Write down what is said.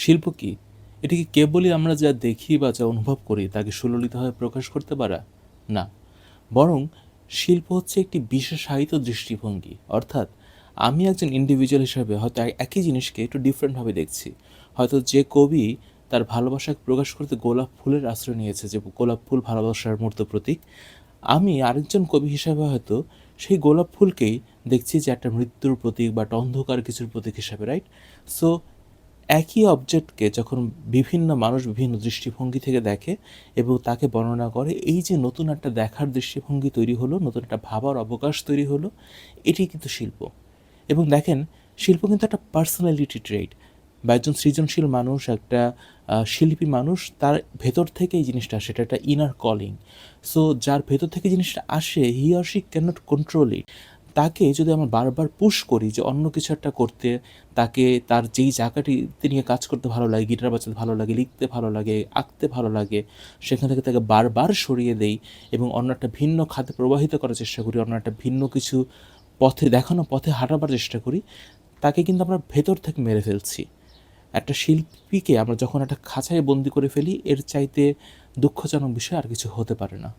শিল্প কি? এটি কি কেবলই আমরা যা দেখি বা যা অনুভব করি তাকে সুললিতভাবে প্রকাশ করতে পারা? না, বরং শিল্প হচ্ছে একটি বিশেষায়িত দৃষ্টিভঙ্গি। অর্থাৎ আমি একজন ইন্ডিভিজুয়াল হিসাবে হয়তো একই জিনিসকে একটু ডিফারেন্টভাবে দেখছি। হয়তো যে কবি তার ভালোবাসা প্রকাশ করতে গোলাপ ফুলের আশ্রয় নিয়েছে, যে গোলাপ ফুল ভালোবাসার মূর্ত প্রতীক। আমি আরেকজন কবি হিসাবে হয়তো সেই গোলাপ ফুলকেই দেখছি যে একটা মৃত্যুর প্রতীক বা একটা অন্ধকার কিছুর প্রতীক হিসাবে, রাইট? সো একই অবজেক্টকে যখন বিভিন্ন মানুষ বিভিন্ন দৃষ্টিভঙ্গি থেকে দেখে এবং তাকে বর্ণনা করে, এই যে নতুন একটা দেখার দৃষ্টিভঙ্গি তৈরি হলো, নতুন একটা ভাবার অবকাশ তৈরি হলো, এটি কিন্তু শিল্প। এবং দেখেন, শিল্প কিন্তু একটা পার্সোনালিটি ট্রেট, বা একজন সৃজনশীল মানুষ, একটা শিল্পী মানুষ, তার ভেতর থেকে এই জিনিসটা আসে, এটা একটা ইনার কলিং। সো যার ভেতর থেকে জিনিসটা আসে, he or she can not control it. তাকে যদি আমরা বারবার পুশ করি যে অন্য কিছু একটা করতে, তাকে তার যেই জায়গাটিতে নিয়ে কাজ করতে ভালো লাগে, গিটার বাজাতে ভালো লাগে, লিখতে ভালো লাগে, আঁকতে ভালো লাগে, সেখান থেকে তাকে বারবার সরিয়ে দেই এবং অন্য একটা ভিন্ন খাতে প্রবাহিত করার চেষ্টা করি, অন্য একটা ভিন্ন কিছু পথে দেখানো পথে হাঁটাবার চেষ্টা করি, তাকে কিন্তু আমরা ভেতর থেকে মেরে ফেলছি। একটা শিল্পীকে আমরা যখন একটা খাঁচায় বন্দি করে ফেলি, এর চাইতে দুঃখজনক বিষয় আর কিছু হতে পারে না।